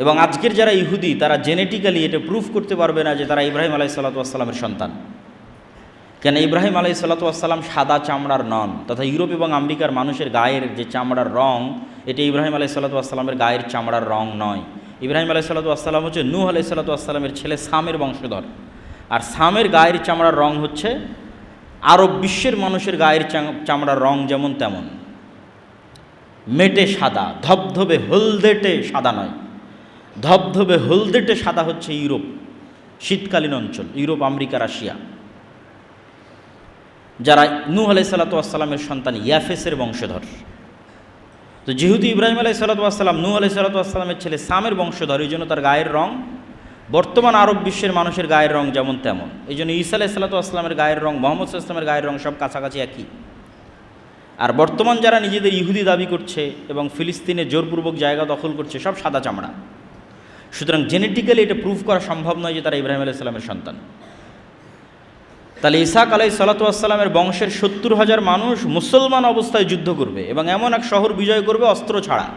এবং আজকের যারা ইহুদি তারা জেনেটিক্যালি এটা প্রুফ করতে পারবে না যে তারা ইব্রাহিম আলাইহিসসালামের সন্তান। কেন ইব্রাহিম আলাইহিসসালাম সাদা চামড়ার নন, তথা ইউরোপ এবং আমেরিকার মানুষের গায়ের যে চামড়ার রং এটা ইব্রাহিম আলাইহিসসালামের গায়ের চামড়ার রং নয়। ইব্রাহিম আলাইহিসসালাম হচ্ছে নূহ আলাইহিসসালামের ছেলে সামের বংশধর, আর সামের গায়ের চামড়ার রং হচ্ছে আরব বিশ্বের মানুষের গায়ের চামড়ার রং যেমন তেমন, মেটে সাদা, ধবধবে হলদেটে সাদা নয়। ধবধবে হলদেটে সাদা হচ্ছে ইউরোপ, শীতকালীন অঞ্চল, ইউরোপ, আমেরিকা, রাশিয়া, যারা নূহ আলাইহিসসালামের সন্তান ইয়াফেসের বংশধর। তো যেহেতু ইব্রাহিম আলাইহিসসালাম নূহ আলাইহিসসালামের ছেলে সামের বংশধর, এই জন্য তার গায়ের রং বর্তমান আরব বিশ্বের মানুষের গায়ের রং যেমন তেমন। এই জন্য ঈসা আলাইহিসসালামের গায়ের রং, মুহাম্মদ সাল্লাল্লাহু আলাইহি ওয়াসাল্লামের গায়ের রং সব কাছাকাছি একই। আর বর্তমান যারা নিজেদের ইহুদি দাবি করছে এবং ফিলিস্তিনে জোরপূর্বক জায়গা দখল করছে সব সাদা চামড়া। সুতরাং জেনেটিক্যালি এটা প্রুভ করা সম্ভব নয় যে তারা ইব্রাহিম আলাইহিসসালামের সন্তান। তাহলে ইসহাক আলাইহিসসালামের বংশের 70,000 মানুষ মুসলমান অবস্থায় যুদ্ধ করবে এবং এমন এক শহর বিজয় করবে অস্ত্র ছাড়া।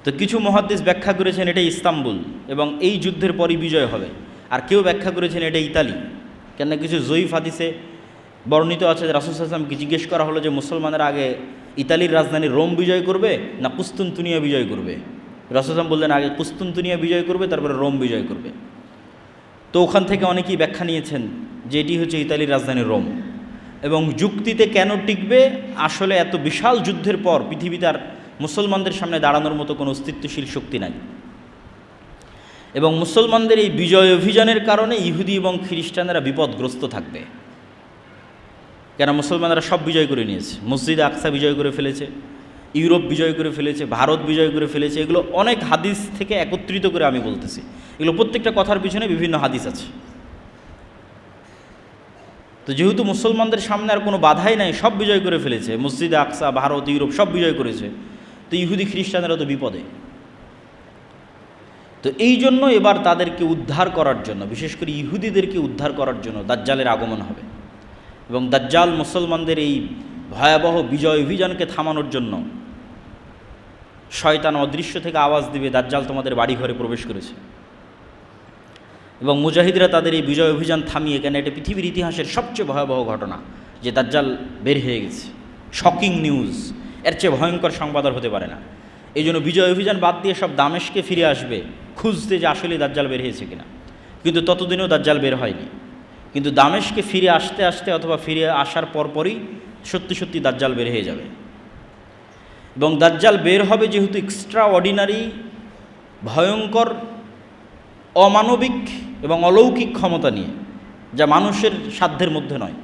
তো কিছু মুহাদ্দিস ব্যাখ্যা করেছেন এটা ইস্তাম্বুল এবং এই যুদ্ধের পরই বিজয় হবে, আর কেউ ব্যাখ্যা করেছেন এটা ইতালি। কেন কিছু জয়ীফ হাদিসে বর্ণিত আছে যে রাসূল সাল্লাল্লাহু আলাইহি ওয়াসাল্লামকে জিজ্ঞেস করা হলো যে মুসলমানরা আগে ইতালির রাজধানী রোম বিজয় করবে না কুস্তুনতুনিয়া বিজয় করবে। রাসূল সাল্লাল্লাহু আলাইহি ওয়াসাল্লাম বললেন আগে কুস্তুনতুনিয়া বিজয় করবে, তারপরে রোম বিজয় করবে। তো ওখান থেকে অনেকেই ব্যাখ্যা নিয়েছেন যে এটি হচ্ছে ইতালির রাজধানী রোম, এবং যুক্তিতে কেন টিকবে, আসলে এত বিশাল যুদ্ধের পর পৃথিবীতে আর মুসলমানদের সামনে দাঁড়ানোর মতো কোনো অস্তিত্বশীল শক্তি নাই, এবং মুসলমানদের এই বিজয় অভিযানের কারণে ইহুদি এবং খ্রিস্টানেরা বিপদগ্রস্ত থাকবে। কেন মুসলমানরা সব বিজয় করে নিয়েছে, মসজিদে আকসা বিজয় করে ফেলেছে, ইউরোপ বিজয় করে ফেলেছে, ভারত বিজয় করে ফেলেছে। এগুলো অনেক হাদিস থেকে একত্রিত করে আমি বলতেছি, এগুলো প্রত্যেকটা কথার পিছনে বিভিন্ন হাদিস আছে। তো যেহেতু মুসলমানদের সামনে আর কোনো বাধাই নাই, সব বিজয় করে ফেলেছে, মসজিদে আকসা, ভারত, ইউরোপ সব বিজয় করেছে, তো ইহুদি খ্রিস্টানেরা তো বিপদে। তো এই জন্য এবার তাদেরকে উদ্ধার করার জন্য, বিশেষ করে ইহুদিদেরকে উদ্ধার করার জন্য দাজ্জালের আগমন হবে, এবং দাজ্জাল মুসলমানদের এই ভয়াবহ বিজয় অভিযানকে থামানোর জন্য শয়তান অদৃশ্য থেকে আওয়াজ দিবে, দাজ্জাল তোমাদের বাড়ি ঘরে প্রবেশ করেছে। এবং মুজাহিদরা তাদের এই বিজয় অভিযান থামিয়ে, কেন এটা পৃথিবীর ইতিহাসের সবচেয়ে ভয়াবহ ঘটনা যে দাজ্জাল বের হয়ে গেছে, শকিং নিউজ, এর চেয়ে ভয়ঙ্কর সংবাদ আর হতে পারে না। এই জন্য বিজয় অভিযান বাদ দিয়ে সব দামেশকে ফিরে আসবে খুঁজতে যে আসলেই দাজ্জাল বের হয়েছে কিনা, কিন্তু ততদিনেও দাজ্জাল বের হয়নি। কিন্তু দামেশকে ফিরে আসতে আসতে অথবা ফিরে আসার পরপরই সত্যি সত্যি দাজ্জাল বের হয়ে যাবে। এবং দাজ্জাল বের হবে যেহেতু এক্সট্রা অর্ডিনারি, ভয়ঙ্কর, অমানবিক এবং অলৌকিক ক্ষমতা নিয়ে, যা মানুষের সাধ্যের মধ্যে নয়,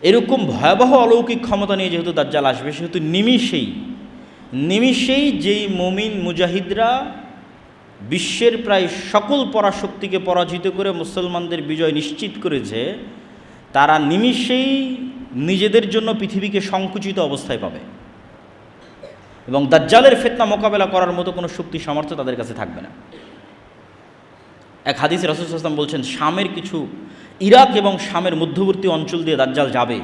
এরকম ভয়াবহ অলৌকিক ক্ষমতা নিয়ে যেহেতু দাজ্জাল আসবে, সেহেতু নিমিষেই যেই মুমিন মুজাহিদরা বিশ্বের প্রায় সকল পরাশক্তিকে পরাজিত করে মুসলমানদের বিজয় নিশ্চিত করেছে, তারা নিমিষেই নিজেদের জন্য পৃথিবীকে সংকুচিত অবস্থায় পাবে, এবং দাজ্জালের ফিতনা মোকাবেলা করার মতো কোনো শক্তি সামর্থ্য তাদের কাছে থাকবে না। এক হাদিসে রাসূল সাল্লাল্লাহু আলাইহি ওয়াসাল্লাম বলছেন, শামের কিছু, ইরাক এবং শামের মধ্যবর্তী অঞ্চল দিয়ে দাজ্জাল যাবে,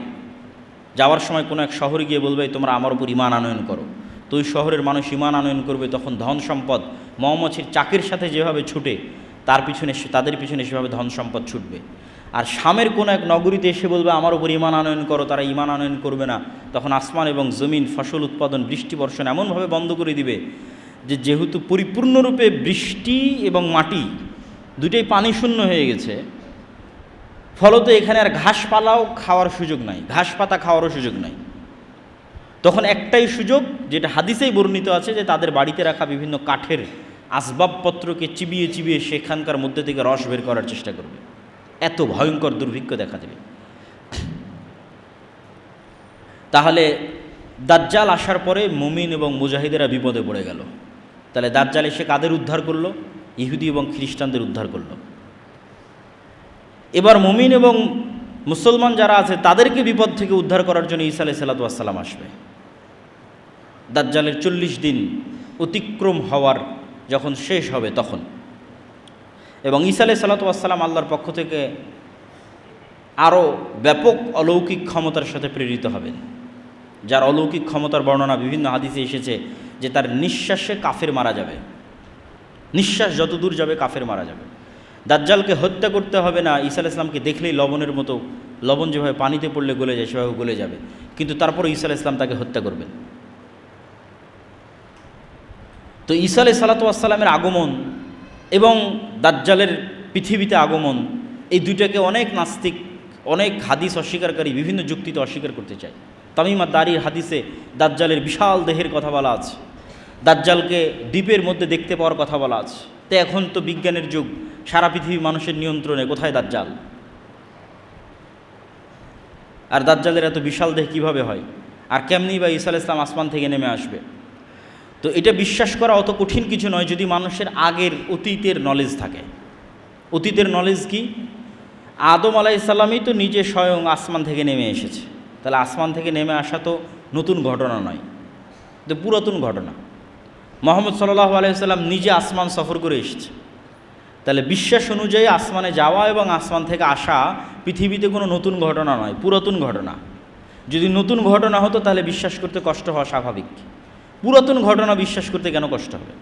যাওয়ার সময় কোনো এক শহরে গিয়ে বলবে তোমরা আমার উপর ঈমান আনয়ন করো। তো ওই শহরের মানুষ ঈমান আনয়ন করবে, তখন ধন সম্পদ মৌমাছির চাকের সাথে যেভাবে ছুটে তাদের পিছনে সেভাবে ধন সম্পদ ছুটবে। আর শামের কোনো এক নগরীতে এসে বলবে আমার উপর ঈমান আনয়ন করো, তারা ঈমান আনয়ন করবে না, তখন আসমান এবং জমিন, ফসল উৎপাদন, বৃষ্টি বর্ষণ এমনভাবে বন্ধ করে দিবে যে যেহেতু পরিপূর্ণরূপে বৃষ্টি এবং মাটি দুটোই পানি শূন্য হয়ে গেছে, ফলত এখানে আর ঘাসপালাও খাওয়ার সুযোগ নাই, ঘাস পাতা খাওয়ারও সুযোগ নাই। তখন একটাই সুযোগ, যেটা হাদিসেই বর্ণিত আছে, যে তাদের বাড়িতে রাখা বিভিন্ন কাঠের আসবাবপত্রকে চিবিয়ে চিবিয়ে সেখানকার মধ্যে থেকে রস বের করার চেষ্টা করবে। এত ভয়ঙ্কর দুর্ভিক্ষ দেখা দেবে। তাহলে দাজ্জাল আসার পরে মুমিন এবং মুজাহিদেরা বিপদে পড়ে গেল। তাহলে দাজ্জাল এসে কাদের উদ্ধার করলো? ইহুদি এবং খ্রিস্টানদের উদ্ধার করলো। এবার মুমিন এবং মুসলমান যারা আছে তাদেরকে বিপদ থেকে উদ্ধার করার জন্য ঈসা আলাইহিস সালাম আসবে। দাজ্জালের 40 দিন অতিক্রম হওয়ার যখন শেষ হবে তখন, এবং ঈসা আলাইহিস সালাম আল্লাহর পক্ষ থেকে আরও ব্যাপক অলৌকিক ক্ষমতার সাথে প্রেরিত হবেন, যার অলৌকিক ক্ষমতার বর্ণনা বিভিন্ন হাদিসে এসেছে যে তার নিঃশ্বাসে কাফের মারা যাবে, নিঃশ্বাস যত দূর যাবে কাফের মারা যাবে। দাজ্জালকে হত্যা করতে হবে না, ঈসা আলাইহিস সালামকে দেখলেই লবণের মতো, লবণ যেভাবে পানিতে পড়লে গলে যায় সেভাবে গলে যাবে, কিন্তু তারপরে ঈসা আলাইহিস সালাম তাকে হত্যা করবেন। তো ঈসা আলাইহিস সালামের আগমন এবং দাজ্জালের পৃথিবীতে আগমন, এই দুইটাকে অনেক নাস্তিক, অনেক হাদিস অস্বীকারী বিভিন্ন যুক্তিতে অস্বীকার করতে চায়। তামিম আদ-দারির হাদিসে দাজ্জালের বিশাল দেহের কথা বলা আছে, দাজ্জালকে দ্বীপের মধ্যে দেখতে পাওয়ার কথা বলা আছে। তো এখন তো বিজ্ঞানের যুগ, সারা পৃথিবী মানুষের নিয়ন্ত্রণে, কোথায় দাজ্জাল? আর দাজ্জালের এত বিশাল দেহ কীভাবে হয়, আর কেমনি বা ঈসা আলাইহিস সালাম আসমান থেকে নেমে আসবে? তো এটা বিশ্বাস করা অত কঠিন কিছু নয় যদি মানুষের আগের অতীতের নলেজ থাকে। অতীতের নলেজ কি? আদম আলাইহিস সালামই তো নিজে স্বয়ং আসমান থেকে নেমে এসেছে, তাহলে আসমান থেকে নেমে আসা তো নতুন ঘটনা নয়, তো পুরাতন ঘটনা। মুহাম্মদ সাল্লাল্লাহু আলাইহি সাল্লাম নিজে আসমান সফর করে এসেছে, তাহলে বিশ্বাস অনুযায়ী আসমানে যাওয়া এবং আসমান থেকে আসা পৃথিবীতে কোনো নতুন ঘটনা নয়, পুরাতন ঘটনা। যদি নতুন ঘটনা হতো তাহলে বিশ্বাস করতে কষ্ট হওয়া স্বাভাবিক, পুরাতন ঘটনা বিশ্বাস করতে কেন কষ্ট হবে?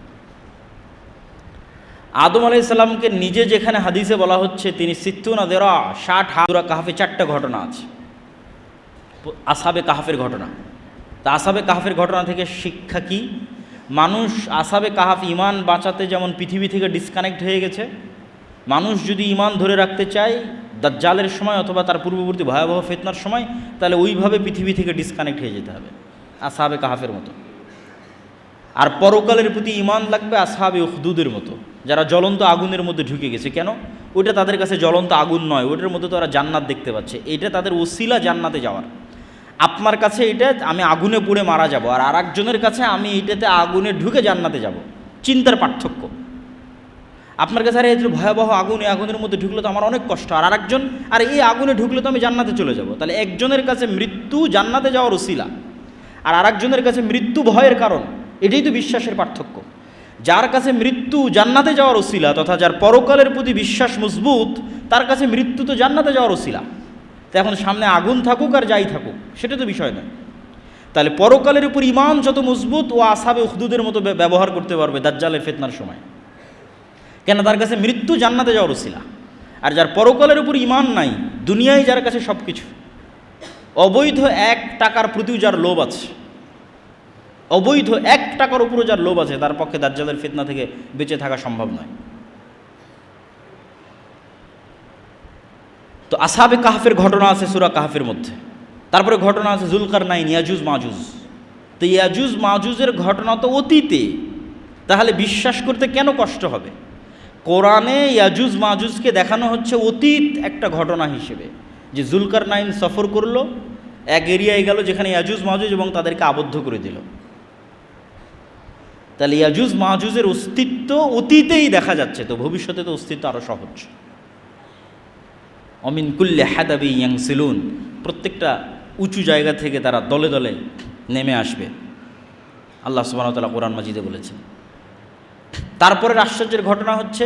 আদম আলাইহিস সালামকে নিজে যেখানে হাদিসে বলা হচ্ছে তিনি সিত্তুনা দেরা 60 হাত, সূরা কাহফে 4টা ঘটনা আছে, আসহাবে কাহফের ঘটনা। তা আসহাবে কাহফের ঘটনা থেকে শিক্ষা কি? মানুষ আসহাবে কাহফ ইমান বাঁচাতে যেমন পৃথিবী থেকে ডিসকানেক্ট হয়ে গেছে, মানুষ যদি ইমান ধরে রাখতে চায় দাজ্জালের সময় অথবা তার পূর্ববর্তী ভয়াবহ ফিতনার সময়, তাহলে ওইভাবে পৃথিবী থেকে ডিসকানেক্ট হয়ে যেতে হবে আসহাবে কাহফের মতো। আর পরকালের প্রতি ইমান লাগবে আসহাবে উখদুদের মতো, যারা জ্বলন্ত আগুনের মধ্যে ঢুকে গেছে। কেন? ওইটা তাদের কাছে জ্বলন্ত আগুন নয়, ওইটার মধ্যে তো ওরা জান্নাত দেখতে পাচ্ছে, এটা তাদের ওসিলা জান্নাতে যাওয়ার। আপনার কাছে এটা আমি আগুনে পুড়ে মারা যাব, আর আরেকজনের কাছে আমি এইটাতে আগুনে ঢুকে জান্নাতে যাব, চিন্তার পার্থক্য। আপনার কাছে আরে এই ভয়াবহ আগুন, এই আগুনের মধ্যে ঢুকলে তো আমার অনেক কষ্ট, আর আরেকজন আর এই আগুনে ঢুকলে তো আমি জান্নাতে চলে যাব। তাহলে একজনের কাছে মৃত্যু জান্নাতে যাওয়ার ওসিলা, আর আরেকজনের কাছে মৃত্যু ভয়ের কারণ। এটাই তো বিশ্বাসের পার্থক্য। যার কাছে মৃত্যু জান্নাতে যাওয়ার ওসিলা, তথা যার পরকালের প্রতি বিশ্বাস মজবুত, তার কাছে মৃত্যু তো জান্নাতে যাওয়ার ওসিলা। তো এখন সামনে আগুন থাকুক আর যাই থাকুক সেটা তো বিষয় নয়। তাহলে পরকালের উপর ইমান যত মজবুত, ও আসহাবে উখদুদের মতো ব্যবহার করতে পারবে দাজ্জালের ফিতনার সময়, কেন? তার কাছে মৃত্যু জান্নাতে যাওয়ার ওসিলা। আর যার পরকালের উপর ইমান নাই, দুনিয়ায় যার কাছে সব কিছু, অবৈধ 1 টাকার প্রতিও যার লোভ আছে, অবৈধ 1 টাকার উপরও যার লোভ আছে, তার পক্ষে দাজ্জালের ফিতনা থেকে বেঁচে থাকা সম্ভব নয়। তো আসহাবে কাহফের ঘটনা আছে সূরা কাহফের মধ্যে। তারপরে ঘটনা আছে যুলকারনাইন, ইয়াজুজ মাজুজ। তো ইয়াজুজ মাজুজের ঘটনা তো অতীতে, তাহলে বিশ্বাস করতে কেন কষ্ট হবে? কোরআনে ইয়াজুজ মাজুজকে দেখানো হচ্ছে অতীত একটা ঘটনা হিসেবে, যে যুলকারনাইন সফর করলো, এক এরিয়ায় গেল যেখানে ইয়াজুজ মাজুজ এবং তাদেরকে আবদ্ধ করে দিল। তাহলে ইয়াজুজ মাজুজের অস্তিত্ব অতীতেই দেখা যাচ্ছে, তো ভবিষ্যতে তো অস্তিত্ব আরও সহজ। অমিন কুল্লে হাদাবি ইয়াংসিলুন, প্রত্যেকটা উঁচু জায়গা থেকে তারা দলে দলে নেমে আসবে, আল্লাহ সুবহানাহু ওয়া তাআলা কোরআন মাজিদে বলেছেন। তারপরের আশ্চর্যের ঘটনা হচ্ছে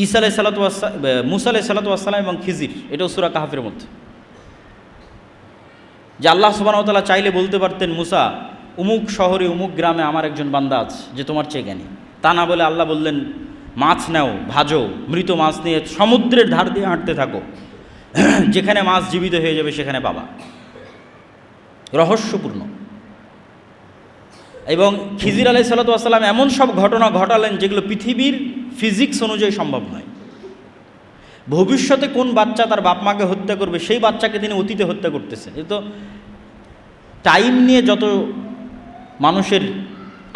ঈসা আলাইহিস সালাতু ওয়াস সালাম, মূসা আলাইহিস সালাতু ওয়াস সালাম এবং খিজির, এটাও সূরা কাহফের মধ্যে। যে আল্লাহ সুবহানাহু ওয়া তাআলা চাইলে বলতে পারতেন, মুসা উমুক শহরে উমুক গ্রামে আমার একজন বান্দা আছে যে তোমার চেয়ে জ্ঞানী। তা না বলে আল্লাহ বললেন, মাছ নাও, ভাজো, মৃত মাছ নিয়ে সমুদ্রের ধার দিয়ে হাঁটতে থাকো, যেখানে মাছ জীবিত হয়ে যাবে সেখানে পাবা। রহস্যপূর্ণ। এবং খিজির আলাইহিস সালাতু ওয়াস সালাম এমন সব ঘটনা ঘটালেন যেগুলো পৃথিবীর ফিজিক্স অনুযায়ী সম্ভব নয়। ভবিষ্যতে কোন বাচ্চা তার বাপ মাকে হত্যা করবে, সেই বাচ্চাকে তিনি অতীতে হত্যা করতেছেন। এ তো টাইম নিয়ে যত মানুষের,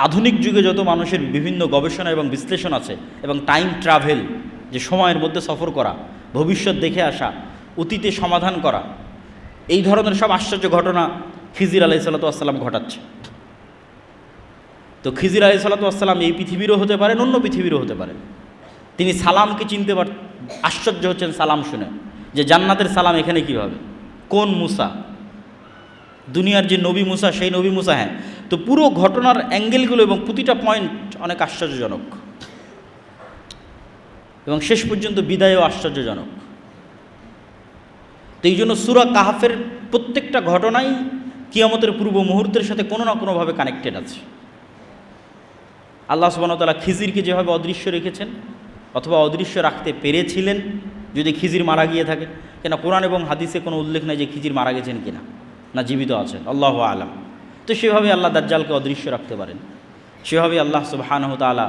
আধুনিক যুগে যত মানুষের বিভিন্ন গবেষণা এবং বিশ্লেষণ আছে, এবং টাইম ট্রাভেল, যে সময়ের মধ্যে সফর করা, ভবিষ্যৎ দেখে আসা, অতীতে সমাধান করা, এই ধরনের সব আশ্চর্য ঘটনা খিজির আলাইহিস সালাতু ওয়াস সালাম ঘটাচ্ছে। তো খিজির আলাইহিস সালাতু ওয়াস সালাম এই পৃথিবীরও হতে পারেন, অন্য পৃথিবীরও হতে পারেন। তিনি সালামকে চিনতে আশ্চর্য হচ্ছেন সালাম শুনে, যে জান্নাতের সালাম এখানে কীভাবে, কোন মুসা, দুনিয়ার যে নবী মুসা সেই নবী মুসা? হ্যাঁ। তো পুরো ঘটনার অ্যাঙ্গেলগুলো এবং প্রতিটা পয়েন্ট অনেক আশ্চর্যজনক, এবং শেষ পর্যন্ত বিদায়ও আশ্চর্যজনক। তো এই জন্য সূরা কাহফের প্রত্যেকটা ঘটনাই কিয়ামতের পূর্ব মুহূর্তের সাথে কোনো না কোনোভাবে কানেক্টেড আছে। আল্লাহ সুবহানাহু ওয়া তাআলা খিজিরকে যেভাবে অদৃশ্য রেখেছেন অথবা অদৃশ্য রাখতে পেরেছিলেন যদি খিজির মারা গিয়ে থাকে, কেন কোরআন এবং হাদিসে কোনো উল্লেখ নেই যে খিজির মারা গেছেন কিনা, না জীবিত আছেন, আল্লাহু আলাম। তো সেভাবে আল্লাহ দাজ্জালকে অদৃশ্য রাখতে পারেন, সেভাবে আল্লাহ সুবহানাহু ওয়া তাআলা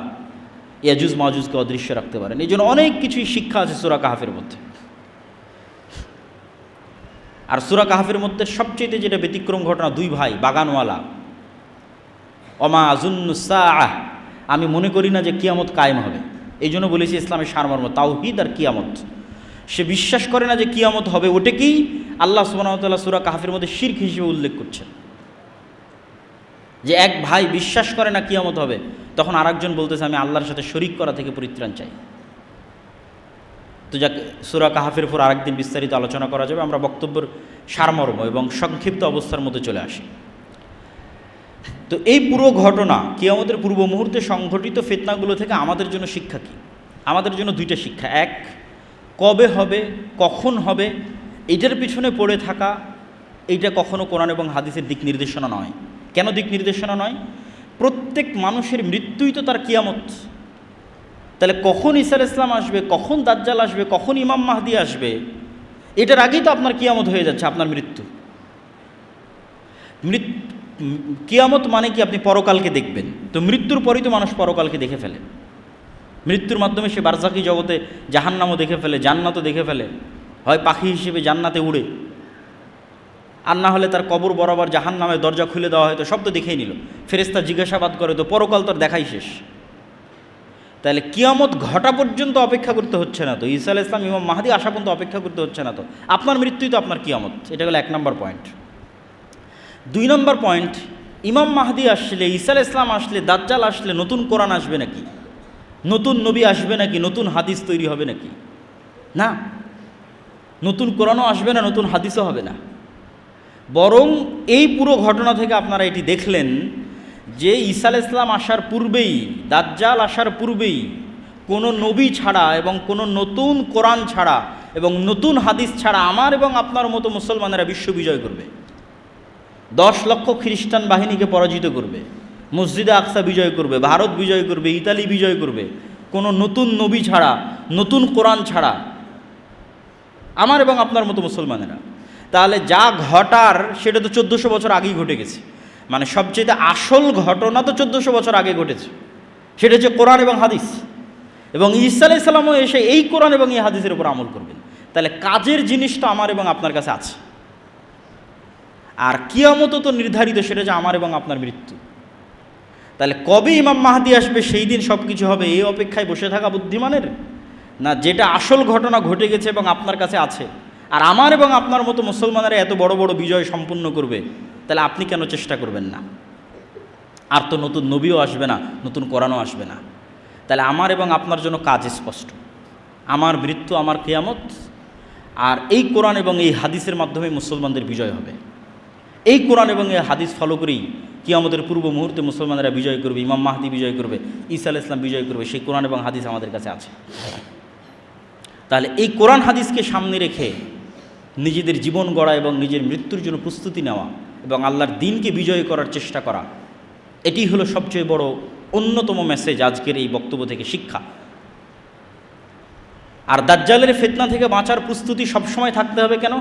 ইয়াজুজ মাজুজকে অদৃশ্য রাখতে পারেন। এই জন্য অনেক কিছুই শিক্ষা আছে সূরা কাহফের মধ্যে। আর সূরা কাহফের মধ্যে সবচেয়ে যেটা ব্যতিক্রম ঘটনা, দুই ভাই বাগানওয়ালা, ওমা আযুন্নু সাআহ, আমি মনে করি না যে কিয়ামত কায়েম হবে। এই জন্য বলেছি ইসলামের সারমর্ম তাওহীদ আর কিয়ামত। সে বিশ্বাস করে না যে কিয়ামত হবে, ওটাকেই আল্লাহ সুবহানাহু ওয়া তাআলা সূরা কাহফের মধ্যে শিরক হিসেবে উল্লেখ করছেন। যে এক ভাই বিশ্বাস করে না কিয়ামত হবে, তখন আরেকজন বলতেছে আমি আল্লাহর সাথে শরীক করা থেকে পরিত্রাণ চাই। তো যাক, সূরা কাহফের উপর আরেকদিন বিস্তারিত আলোচনা করা যাবে। আমরা বক্তব্যের সারমর্ম এবং সংক্ষিপ্ত অবস্থার মধ্যে চলে আসি। তো এই পুরো ঘটনা কিয়ামতের পূর্ব মুহূর্তে সংঘটিত ফিতনাগুলো থেকে আমাদের জন্য শিক্ষা কী? আমাদের জন্য দুইটা শিক্ষা। এক, কবে হবে, কখন হবে, এইটার পিছনে পড়ে থাকা, এইটা কখনো কোরআন এবং হাদিসের দিক নির্দেশনা নয়। কেন দিক নির্দেশনা নয়? প্রত্যেক মানুষের মৃত্যুই তো তার কিয়ামত। তাহলে কখন ঈসা আলাইহিস সালাম আসবে, কখন দাজ্জাল আসবে, কখন ইমাম মাহদি আসবে, এটার আগেই তো আপনার কিয়ামত হয়ে যাচ্ছে, আপনার মৃত্যু। কিয়ামত মানে কি? আপনি পরকালকে দেখবেন। তো মৃত্যুর পরই তো মানুষ পরকালকে দেখে ফেলে। মৃত্যুর মাধ্যমে সে বারজাকি জগতে জাহান্নামও দেখে ফেলে, জান্নাতও দেখে ফেলে। হয় পাখি হিসেবে জান্নাতে উড়ে, আর না হলে তার কবর বরাবর জাহান্নামের দরজা খুলে দেওয়া হয়, তো সব তো দেখেই নিল। ফেরেশতা জিজ্ঞাসাবাদ করে, তো পরকাল তোর দেখাই শেষ। তাহলে কিয়ামত ঘটা পর্যন্ত অপেক্ষা করতে হচ্ছে না তো, ঈসা আলাইহিস সালাম ইমাম মাহদি আসা পর্যন্ত অপেক্ষা করতে হচ্ছে না তো, আপনার মৃত্যুই তো আপনার কিয়ামত। এটা হলো 1 নম্বর পয়েন্ট। 2 নম্বর পয়েন্ট, ইমাম মাহদি আসলে, ঈসা আলাইহিস সালাম আসলে, দাজ্জাল আসলে নতুন কোরআন আসবে নাকি, নতুন নবী আসবে নাকি, নতুন হাদিস তৈরি হবে নাকি? না, নতুন কোরআনও আসবে না, নতুন হাদিসও হবে না। বরং এই পুরো ঘটনা থেকে আপনারা এটি দেখলেন যে ঈসা আলাইহিস সালাম আসার পূর্বেই, দাজ্জাল আসার পূর্বেই কোনো নবী ছাড়া এবং কোনো নতুন কোরআন ছাড়া এবং নতুন হাদিস ছাড়া আমার এবং আপনার মতো মুসলমানেরা বিশ্ব বিজয় করবে, 10 লক্ষ খ্রিস্টান বাহিনীকে পরাজিত করবে, মসজিদে আকসা বিজয় করবে, ভারত বিজয় করবে, ইতালি বিজয় করবে, কোনো নতুন নবী ছাড়া, নতুন কোরআন ছাড়া, আমার এবং আপনার মতো মুসলমানেরা। তাহলে যা ঘটার সেটা তো 1400 বছর আগেই ঘটে গেছে। মানে সবচেয়ে আসল ঘটনা তো 1400 বছর আগে ঘটেছে, সেটা হচ্ছে কোরআন এবং হাদিস। এবং ঈসা আলাইহিস সালামও এসে এই কোরআন এবং এই হাদিসের উপর আমল করবেন। তাহলে কাজের জিনিসটা আমার এবং আপনার কাছে আছে। আর কিয়ামতও তো নির্ধারিত, সেটা যে আমার এবং আপনার মৃত্যু। তাহলে কবে ইমাম মাহদি আসবে, সেই দিন সব কিছু হবে, এই অপেক্ষায় বসে থাকা বুদ্ধিমানের? না, যেটা আসল ঘটনা ঘটে গেছে এবং আপনার কাছে আছে, আর আমার এবং আপনার মতো মুসলমানেরা এত বড় বড় বিজয় সম্পূর্ণ করবে, তাহলে আপনি কেন চেষ্টা করবেন না? আর তো নতুন নবীও আসবে না, নতুন কোরআনও আসবে না। তাহলে আমার এবং আপনার জন্য কাজ স্পষ্ট, আমার মৃত্যু, আমার কিয়ামত, আর এই কোরআন এবং এই হাদিসের মাধ্যমে মুসলমানদের বিজয় হবে। এই কোরআন এবং এই হাদিস ফলো করেই কিয়ামতের পূর্ব মুহূর্তে মুসলমানেরা বিজয় করবে, ইমাম মাহদি বিজয় করবে, ঈসা আলাইহিস সালাম বিজয় করবে। সেই কোরআন এবং হাদিস আমাদের কাছে আছে। তাহলে এই কোরআন হাদিসকে সামনে রেখে নিজেদের জীবন গড়া এবং নিজের মৃত্যুর জন্য প্রস্তুতি নেওয়া এবং আল্লাহর দ্বীনকে বিজয় করার চেষ্টা করা, এটি হলো সবচেয়ে বড় অন্যতম মেসেজ আজকের এই বক্তব্য থেকে শিক্ষা। আর দাজ্জালের ফিতনা থেকে বাঁচার প্রস্তুতি সবসময় থাকতে হবে। কেন?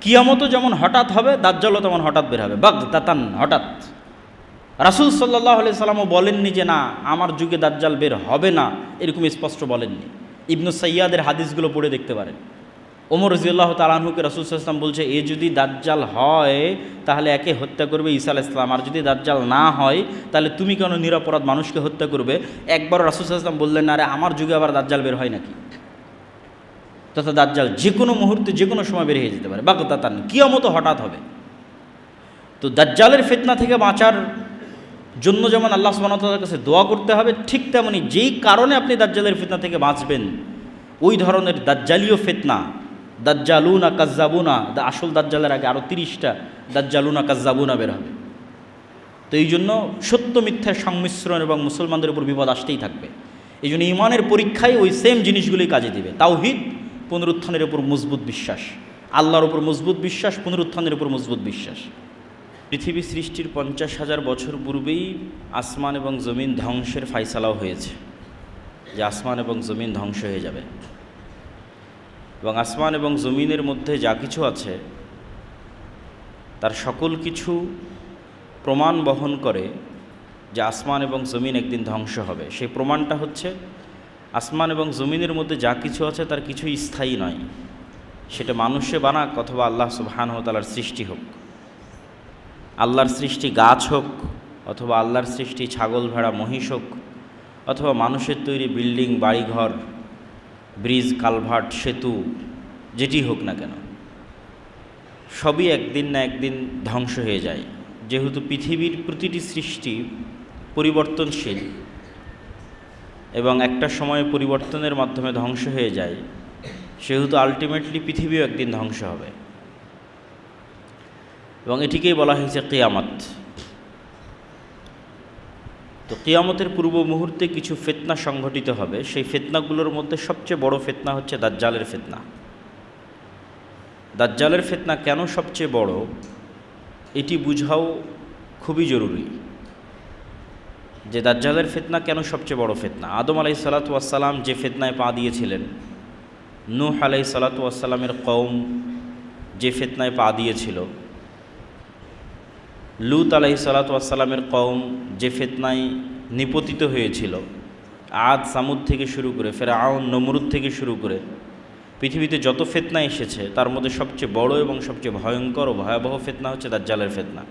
কিয়ামতও যেমন হঠাৎ হবে, দাজ্জালও তেমন হঠাৎ বের হবে, বাগদাতান, হঠাৎ। রাসূল সাল্লাল্লাহু আলাইহি সাল্লামও বলেননি যে না, আমার যুগে দাজ্জাল বের হবে না, এরকম স্পষ্ট বলেননি। ইবনু সাইয়াদের হাদিসগুলো পড়ে দেখতে পারেন। ওমর রাদিয়াল্লাহু তাআলা আনহুকে রাসূল সাল্লাল্লাহু আলাইহি ওয়াসাল্লাম বলছে, এ যদি দাজ্জাল হয় তাহলে একে হত্যা করবে ঈসা আলাইহিস সালাম, আর যদি দাজ্জাল না হয় তাহলে তুমি কেন নিরপরাধ মানুষকে হত্যা করবে? একবার রাসূল সাল্লাল্লাহু আলাইহি ওয়াসাল্লাম বললেন, আরে আমার যুগে আবার দাজ্জাল বের হয় নাকি? তথা দাজ্জাল যে কোনো মুহূর্তে যে কোনো সময় বের হয়ে যেতে পারে, বাগদাতান, কিয়ামত হঠাৎ হবে। তো দাজ্জালের ফিতনা থেকে বাঁচার জন্য যেমন আল্লাহ সুবহানাহু ওয়া তাআলার কাছে দোয়া করতে হবে, ঠিক তেমনি যেই কারণে আপনি দাজ্জালের ফিতনা থেকে বাঁচবেন, ওই ধরনের দাজ্জালীয় ফিতনা, দাজ্জালুনা কাজ্জাবুনা, আসল দাজ্জালের আগে আরও 30টা দাজ্জালুনা কাজ্জাবুনা বের হবে। তো এই জন্য সত্য মিথ্যার সংমিশ্রণ এবং মুসলমানদের উপর বিপদ আসতেই থাকবে। এই জন্য ইমানের পরীক্ষায় ওই সেম জিনিসগুলোই কাজে দিবে। তাওহীদ, পুনরুত্থানের উপর মজবুত বিশ্বাস, আল্লাহর উপর মজবুত বিশ্বাস, পুনরুত্থানের উপর মজবুত বিশ্বাস। পৃথিবী সৃষ্টির 50,000 বছর পূর্বেই আসমান এবং জমিন ধ্বংসের ফায়সালাও হয়েছে, যে আসমান এবং জমিন ধ্বংস হয়ে যাবে। এবং আসমান এবং জমিনের মধ্যে যা কিছু আছে তার সকল কিছু প্রমাণ বহন করে যে আসমান এবং জমিন একদিন ধ্বংস হবে। সেই প্রমাণটা হচ্ছে আসমান এবং জমিনের মধ্যে যা কিছু আছে তার কিছুই স্থায়ী নয়, সেটা মানুষে বানাক অথবা আল্লাহ সুবহানাহু ওয়া তাআলার সৃষ্টি হোক। আল্লাহর সৃষ্টি গাছ হোক অথবা আল্লাহর সৃষ্টি ছাগল ভেড়া মহিষ হোক অথবা মানুষের তৈরি বিল্ডিং বাড়িঘর ব্রিজ কালভার্ট সেতু যেটি হোক না কেন, সবই একদিন না একদিন ধ্বংস হয়ে যায়। যেহেতু পৃথিবীর প্রতিটি সৃষ্টি পরিবর্তনশীল এবং একটা সময়ে পরিবর্তনের মাধ্যমে ধ্বংস হয়ে যায়, সেহেতু আলটিমেটলি পৃথিবীও একদিন ধ্বংস হবে। এবং এটিকেই বলা হয়েছে কিয়ামত। তো কিয়ামতের পূর্ব মুহূর্তে কিছু ফিতনা সংঘটিত হবে। সেই ফিতনাগুলোর মধ্যে সবচেয়ে বড় ফিতনা হচ্ছে দাজ্জালের ফিতনা। দাজ্জালের ফিতনা কেন সবচেয়ে বড় এটি বুঝাও খুবই জরুরি, যে দাজ্জালের ফিতনা কেন সবচেয়ে বড় ফিতনা। আদম আলাইহিসসালাতু ওয়াসসালাম যে ফিতনায় পা দিয়েছিলেন, নূহ আলাইহিসসালাতু ওয়াসসালামের কওম যে ফিতনায় পা দিয়েছিল, লূত আলাইহিসসালাতু ওয়াসসালামের কওম যে ফিতনায় নিপতিত হয়েছিল, আদ সামুদ থেকে শুরু করে ফিরআউন নমরুদ থেকে শুরু করে পৃথিবীতে যত ফিতনা এসেছে তার মধ্যে সবচেয়ে বড় এবং সবচেয়ে ভয়ঙ্কর ও ভয়াবহ ফিতনা হচ্ছে দাজ্জালের ফিতনা।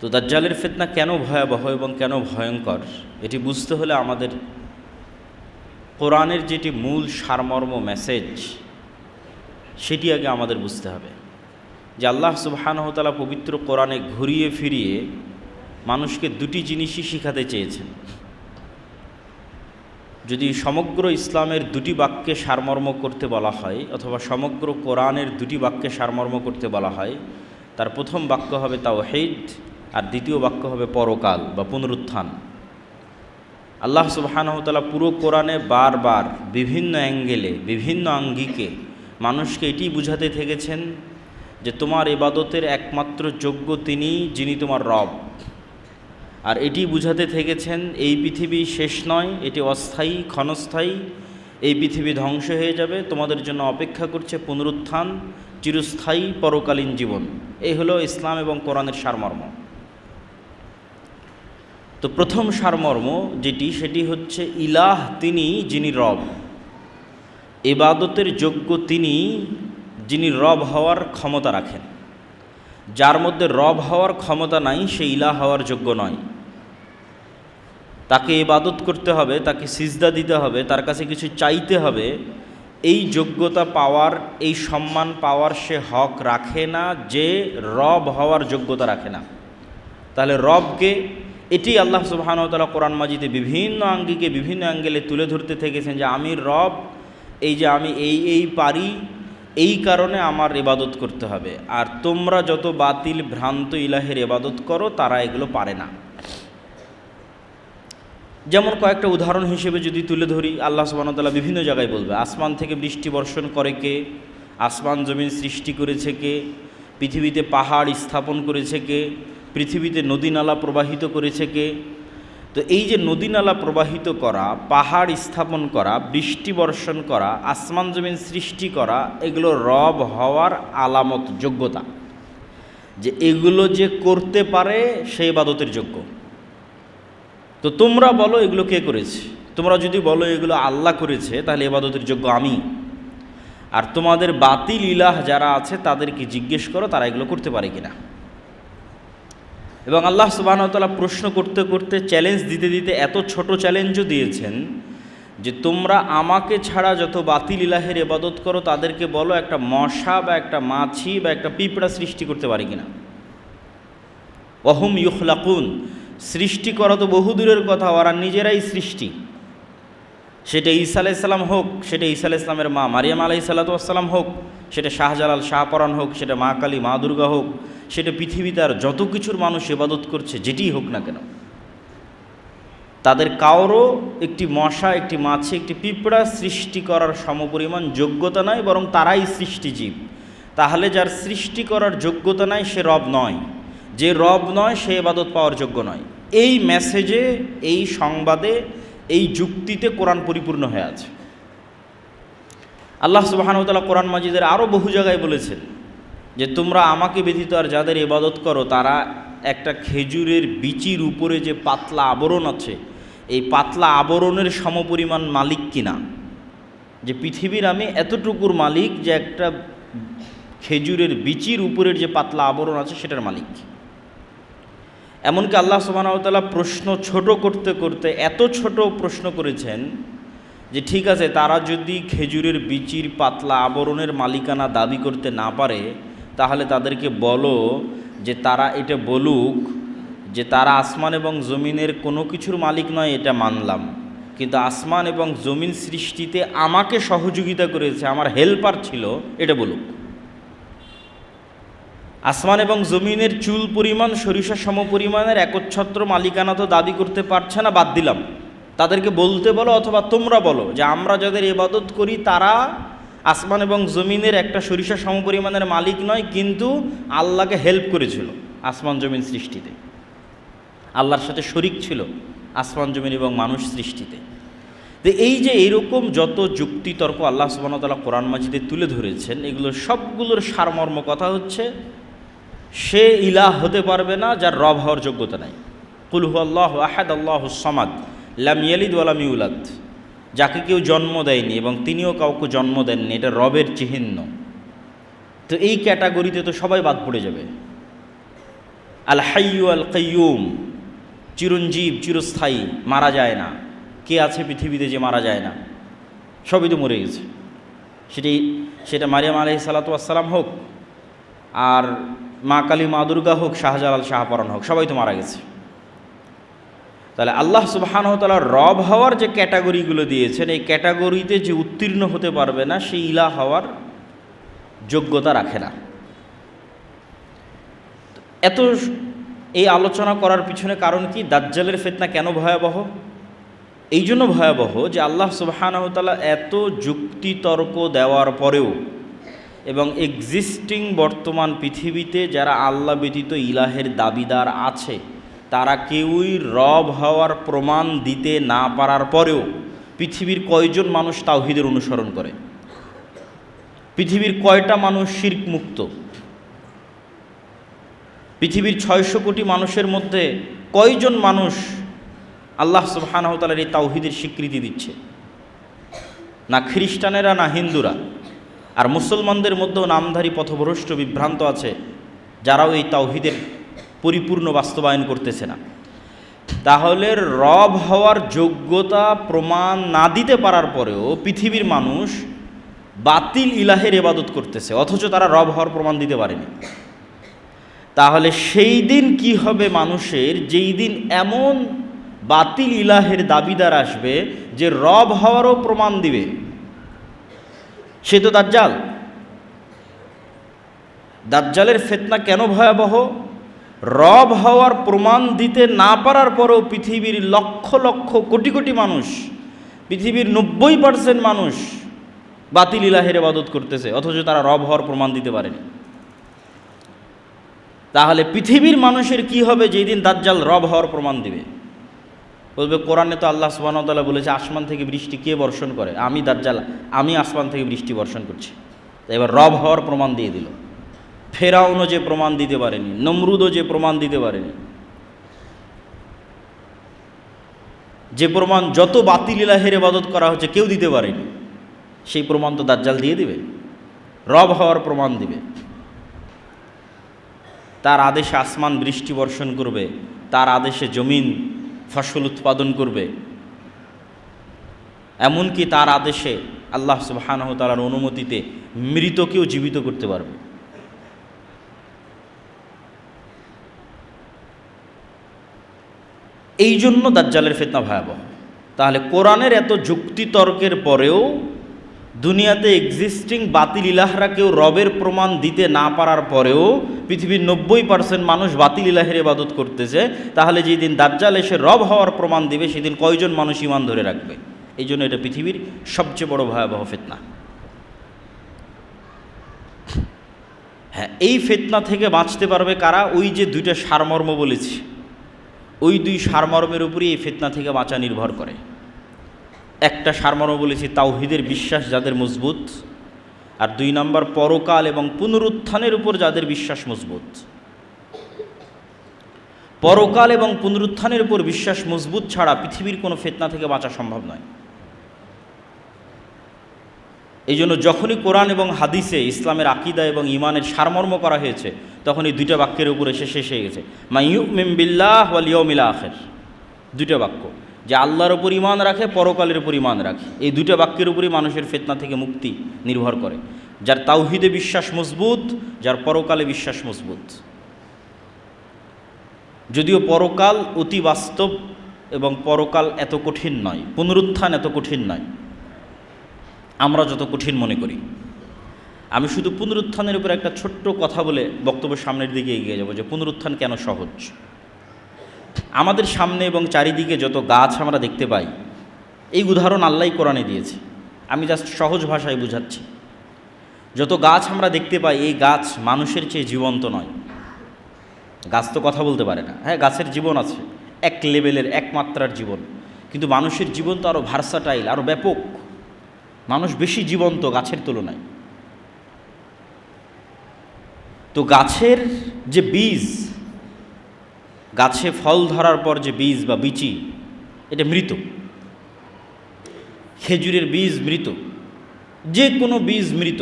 তো দাজ্জালের ফিতনা কেন ভয়াবহ এবং কেন ভয়ঙ্কর এটি বুঝতে হলে আমাদের কোরআনের যেটি মূল সারমর্ম মেসেজ সেটি আগে আমাদের বুঝতে হবে। যে আল্লাহ সুবহানাহু ওয়া তাআলা পবিত্র কোরআনে ঘুরিয়ে ফিরিয়ে মানুষকে দুটি জিনিসই শিখাতে চেয়েছেন। যদি সমগ্র ইসলামের দুটি বাক্যে সারমর্ম করতে বলা হয় অথবা সমগ্র কোরআনের দুটি বাক্যে সারমর্ম করতে বলা হয়, তার প্রথম বাক্য হবে তাওহীদ আর দ্বিতীয় বাক্য হবে পরকাল বা পুনরুত্থান। আল্লাহ সুবহানাহু ওয়া তাআলা পুরো কোরআনে বারবার বিভিন্ন অ্যাঙ্গেলে বিভিন্ন আঙ্গিকে মানুষকে এটি বুঝাতে থেকেছেন যে তোমার ইবাদতের একমাত্র যোগ্য তিনি, যিনি তোমার রব। আর এটি বুঝাতে থেকেছেন এই পৃথিবী শেষ নয়, এটি অস্থায়ী ক্ষণস্থায়ী, এই পৃথিবী ধ্বংস হয়ে যাবে, তোমাদের জন্য অপেক্ষা করছে পুনরুত্থান, চিরস্থায়ী পরকালীন জীবন। এই হলো ইসলাম এবং কোরআনের সারমর্ম। তো প্রথম সারমর্ম যেটি, সেটি হচ্ছে ইলাহ তিনি, যিনি রব। ইবাদতের যোগ্য তিনি, যিনি রব হওয়ার ক্ষমতা রাখেন। যার মধ্যে রব হওয়ার ক্ষমতা নাই সে ইলাহ হওয়ার যোগ্য নয়। তাকে ইবাদত করতে হবে, তাকে সিজদা দিতে হবে, তার কাছে কিছু চাইতে হবে, এই যোগ্যতা পাওয়ার, এই সম্মান পাওয়ার সে হক রাখে না, যে রব হওয়ার যোগ্যতা রাখে না। তাহলে রবকে, এটি আল্লাহ সুবহানাহু ওয়া তাআলা কোরআন মাজিদে বিভিন্ন আঙ্গিকে বিভিন্ন অ্যাঙ্গেলে তুলে ধরতে থেকেছেন যে আমি রব, এই যে আমি এই পারি, এই কারণে আমার ইবাদত করতে হবে। আর তোমরা যত বাতিল ভ্রান্ত ইলাহের ইবাদত করো তারা এগুলো পারে না। যেমন কয়েকটা উদাহরণ হিসেবে যদি তুলে ধরি, আল্লাহ সুবহানাহু ওয়া তাআলা বিভিন্ন জায়গায় বলবে আসমান থেকে বৃষ্টি বর্ষণ করে কে, আসমান জমিন সৃষ্টি করেছে কে, পৃথিবীতে পাহাড় স্থাপন করেছে কে, পৃথিবীতে নদী নালা প্রবাহিত করেছে কে। তো এই যে নদী নালা প্রবাহিত করা, পাহাড় স্থাপন করা, বৃষ্টি বর্ষণ করা, আসমান জমিন সৃষ্টি করা, এগুলো রব হওয়ার আলামত, যোগ্যতা, যে এগুলো যে করতে পারে সে ইবাদতের যোগ্য। তো তোমরা বলো এগুলো কে করেছে? তোমরা যদি বলো এগুলো আল্লাহ করেছে, তাহলে ইবাদতের যোগ্য আমি। আর তোমাদের বাতিল ইলাহ যারা আছে তাদেরকে জিজ্ঞেস করো তারা এগুলো করতে পারে কিনা। এবং আল্লাহ সুবহানাহু ওয়া তাআলা প্রশ্ন করতে করতে, চ্যালেঞ্জ দিতে দিতে এত ছোট চ্যালেঞ্জও দিয়েছেন যে তোমরা আমাকে ছাড়া যত বাতিল ইলাহের ইবাদত করো তাদেরকে বলো একটা মশা বা একটা মাছি বা একটা পিঁপড়া সৃষ্টি করতে পারে কিনা। ওয়াহুম ইউখলাকুন, সৃষ্টি করা তো বহুদূরের কথা, ওরা নিজেরাই সৃষ্টি। সেটা ঈসা আলাইহিস সালাম হোক, সেটা ঈসা আলাইহিস সালামের মা মারিয়াম আলাইহিস সালাতু ওয়াস সালাম হোক, সেটা শাহজালাল শাহপরান হোক, সেটা মা কালী মা দুর্গা হোক, সেটা পৃথিবীতে আর যত কিছুর মানুষ ইবাদত করছে যেটিই হোক না কেন, তাদের কারো একটি মশা, একটি মাছি, একটি পিঁপড়া সৃষ্টি করার সমপরিমাণ যোগ্যতা নয়, বরং তারাই সৃষ্টিজীব। তাহলে যার সৃষ্টি করার যোগ্যতা নাই সে রব নয়, যে রব নয় সে ইবাদত পাওয়ার যোগ্য নয়। এই মেসেজে, এই সংবাদে, এই যুক্তিতে কোরআন পরিপূর্ণ হয়ে আছে। আল্লাহ সুবহানাহু ওয়া তাআলা কোরআন মাজিদের আরও বহু জায়গায় বলেছেন যে তোমরা আমাকে ব্যতীত আর যাদের ইবাদত করো তারা একটা খেজুরের বিচির উপরে যে পাতলা আবরণ আছে, এই পাতলা আবরণের সমপরিমাণ মালিক কিনা, যে পৃথিবীর আমি এতটুকুর মালিক যে একটা খেজুরের বিচির উপরের যে পাতলা আবরণ আছে সেটার মালিক। এমনকি আল্লাহ সুবহানাহু ওয়া তাআলা প্রশ্ন ছোট করতে করতে এত ছোট প্রশ্ন করেছেন যে ঠিক আছে, তারা যদি খেজুরের বিচির পাতলা আবরণের মালিকানা দাবি করতে না পারে তাহলে তাদেরকে বলো যে তারা এটা বলুক যে তারা আসমান এবং জমিনের কোনো কিছুর মালিক নয়, এটা মানলাম, কিন্তু আসমান এবং জমিন সৃষ্টিতে আমাকে সহযোগিতা করেছে, আমার হেল্পার ছিল, এটা বলুক। আসমান এবং জমিনের চুল পরিমাণ সরিষা সম পরিমাণের একচ্ছত্র মালিকানা তো দাবি করতে পারছে না, বাদ দিলাম, তাদেরকে বলতে বলো অথবা তোমরা বলো যে আমরা যাদের ইবাদত করি তারা আসমান এবং জমিনের একটা সরিষা সম পরিমাণের মালিক নয়, কিন্তু আল্লাহকে হেল্প করেছিল আসমান জমিন সৃষ্টিতে, আল্লাহর সাথে শরিক ছিল আসমান জমিন এবং মানুষ সৃষ্টিতে। তো এই যে এইরকম যত যুক্তি তর্ক আল্লাহ সুবহানাহু ওয়া তাআলা কোরআন মাজিদে তুলে ধরেছেন, এগুলোর সবগুলোর সারমর্ম কথা হচ্ছে সে ইলাহ হতে পারবে না যার রব হওয়ার যোগ্যতা নাই। কুল হুয়াল্লাহু আহাদ আল্লাহুস সামাদ লাম ইয়ালিদ ওয়া লাম ইউলাদ, যাকে কেউ জন্ম দেয়নি এবং তিনিও কাউকে জন্ম দেননি, এটা রবের চিহ্ন। তো এই ক্যাটাগরিতে তো সবাই বাদ পড়ে যাবে। আল হাইয়্যু আল কাইয়্যুম, চিরঞ্জীব, চিরস্থায়ী, মারা যায় না। কে আছে পৃথিবীতে যে মারা যায় না? সবই তো মরে গেছে। সেটা মারিয়াম আলাইহিস সালাতু ওয়াস সালাম হোক, আর মা কালী মা দুর্গা হোক, শাহজালাল শাহপরান হোক, সবাই তো মারা গেছে। তাহলে আল্লাহ সুবহানাহু ওয়া তাআলা রব হওয়ার যে ক্যাটাগরিগুলো দিয়েছেন, এই ক্যাটাগরিতে যে উত্তীর্ণ হতে পারবে না সে ইলাহ হওয়ার যোগ্যতা রাখে না। এত এই আলোচনা করার পিছনে কারণ কি? দাজ্জালের ফিতনা কেন ভয়াবহ? এই জন্য ভয়াবহ যে আল্লাহ সুবহানাহু ওয়া তাআলা এত যুক্তি তর্ক দেওয়ার পরেও এবং এক্সিস্টিং বর্তমান পৃথিবীতে যারা আল্লাহ ব্যতীত ইলাহের দাবিদার আছে তারা কেউই রব হওয়ার প্রমাণ দিতে না পারার পরেও পৃথিবীর কয়জন মানুষ তাওহীদের অনুসরণ করে? পৃথিবীর কয়টা মানুষ শিরক মুক্ত? পৃথিবীর 600 কোটি মানুষের মধ্যে কয়জন মানুষ আল্লাহ সুবহানাহু ওয়া তাআলার এই তাওহীদের স্বীকৃতি দিচ্ছে? না খ্রিস্টানেরা, না হিন্দুরা। আর মুসলমানদের মধ্যেও নামধারী পথভ্রষ্ট বিভ্রান্ত আছে যারাও এই তাওহীদের পরিপূর্ণ বাস্তবায়ন করতেছে না। তাহলে রব হওয়ার যোগ্যতা প্রমাণ না দিতে পারার পরেও পৃথিবীর মানুষ বাতিল ইলাহের ইবাদত করতেছে, অথচ তারা রব হওয়ার প্রমাণ দিতে পারেনি। তাহলে সেই দিন কি হবে মানুষের, যেই দিন এমন বাতিল ইলাহের দাবিদার আসবে যে রব হওয়ারও প্রমাণ দিবে? সে তো দাজ্জাল। দাজ্জালের ফিতনা কেন ভয়াবহ? রব হওয়ার প্রমাণ দিতে না পারার পরেও পৃথিবীর লক্ষ লক্ষ কোটি কোটি মানুষ, পৃথিবীর 90% মানুষ বাতিল ইলাহের ইবাদত করতেছে, অথচ তারা রব হওয়ার প্রমাণ দিতে পারেনি। তাহলে পৃথিবীর মানুষের কি হবে যেই দিন দাজ্জাল রব হওয়ার প্রমাণ দিবে? বলবে কোরআনে তো আল্লাহ সুবহানাহু ওয়া তাআলা বলেছে আসমান থেকে বৃষ্টি কে বর্ষণ করে? আমি দাজ্জাল, আমি আসমান থেকে বৃষ্টি বর্ষণ করছি। এবার রব হওয়ার প্রমাণ দিয়ে দিল। ফেরাউনও যে প্রমাণ দিতে পারেনি, নমরুদও যে প্রমাণ দিতে পারেনি, যে প্রমাণ যত বাতিল ইলাহের ইবাদত করা হচ্ছে কেউ দিতে পারেনি, সেই প্রমাণ তো দাজ্জাল দিয়ে দিবে, রব হওয়ার প্রমাণ দিবে। তার আদেশে আসমান বৃষ্টি বর্ষণ করবে, তার আদেশে জমিন ফসল উৎপাদন করবে, এমনকি তার আদেশে আল্লাহ সুবহানাহু ওয়া তাআলার অনুমতিতে মৃতকেও জীবিত করতে পারবে। এই জন্য দাজ্জালের ফিতনা ভয়াবহ। তাহলে কোরআনের এত যুক্তি তর্কের পরেও দুনিয়াতে এক্সিস্টিং বাতিল ইলাহরা কেউ রবের প্রমাণ দিতে না পারার পরেও পৃথিবীর 90% মানুষ বাতিল ইলাহের ইবাদত করতেছে। তাহলে যেদিন দাজ্জাল এসে রব হওয়ার প্রমাণ দিবে সেদিন কয়জন মানুষ ঈমান ধরে রাখবে? এই জন্য এটা পৃথিবীর সবচেয়ে বড় ভয়াবহ ফিতনা। হ্যাঁ, এই ফিতনা থেকে বাঁচতে পারবে কারা? ওই যে দুইটা সারমর্ম বলেছি, ওই দুই সারমর্মের উপরই এই ফিতনা থেকে বাঁচা নির্ভর করে। একটা সারমর্ম বলেছি তাওহীদের বিশ্বাস যাদের মজবুত, আর 2 নম্বর পরকাল এবং পুনরুত্থানের উপর যাদের বিশ্বাস মজবুত। পরকাল এবং পুনরুত্থানের উপর বিশ্বাস মজবুত ছাড়া পৃথিবীর কোনো ফিতনা থেকে বাঁচা সম্ভব নয়। এই জন্য যখনই কোরআন এবং হাদিসে ইসলামের আকীদা এবং ঈমানের সারমর্ম করা হয়েছে, তখন এই দুইটা বাক্যের উপর এসে শেষ হয়ে গেছে, মা ইউমিন বিল্লাহ ওয়াল ইয়াউমিল আখির। দুইটা বাক্য, যে আল্লাহর উপর ঈমান রাখে, পরকালের উপর ঈমান রাখে, এই দুইটা বাক্যের উপরই মানুষের ফিতনা থেকে মুক্তি নির্ভর করে। যার তাওহীদে বিশ্বাস মজবুত, যার পরকালে বিশ্বাস মজবুত। যদিও পরকাল অতি বাস্তব এবং পরকাল এত কঠিন নয়, পুনরুত্থান এত কঠিন নয় আমরা যত কঠিন মনে করি। আমি শুধু পুনরুত্থানের উপর একটা ছোট্ট কথা বলে বক্তব্যের সামনের দিকে এগিয়ে যাব, যে পুনরুত্থান কেন সহজ। আমাদের সামনে এবং চারিদিকে যত গাছ আমরা দেখতে পাই, এই উদাহরণ আল্লাহই কোরআনে দিয়েছে, আমি জাস্ট সহজ ভাষায় বুঝাচ্ছি। যত গাছ আমরা দেখতে পাই, এই গাছ মানুষের চেয়ে জীবন্ত নয়। গাছ তো কথা বলতে পারে না, হ্যাঁ গাছের জীবন আছে, এক লেভেলের এক মাত্রার জীবন, কিন্তু মানুষের জীবন তো আরও ভার্সাটাইল, আরও ব্যাপক। মানুষ বেশি জীবন্ত গাছের তুলনায়। তো গাছের যে বীজ, গাছে ফল ধরার পর যে বীজ বা বিচি, এটা মৃত। খেজুরের বীজ মৃত, যে কোনো বীজ মৃত।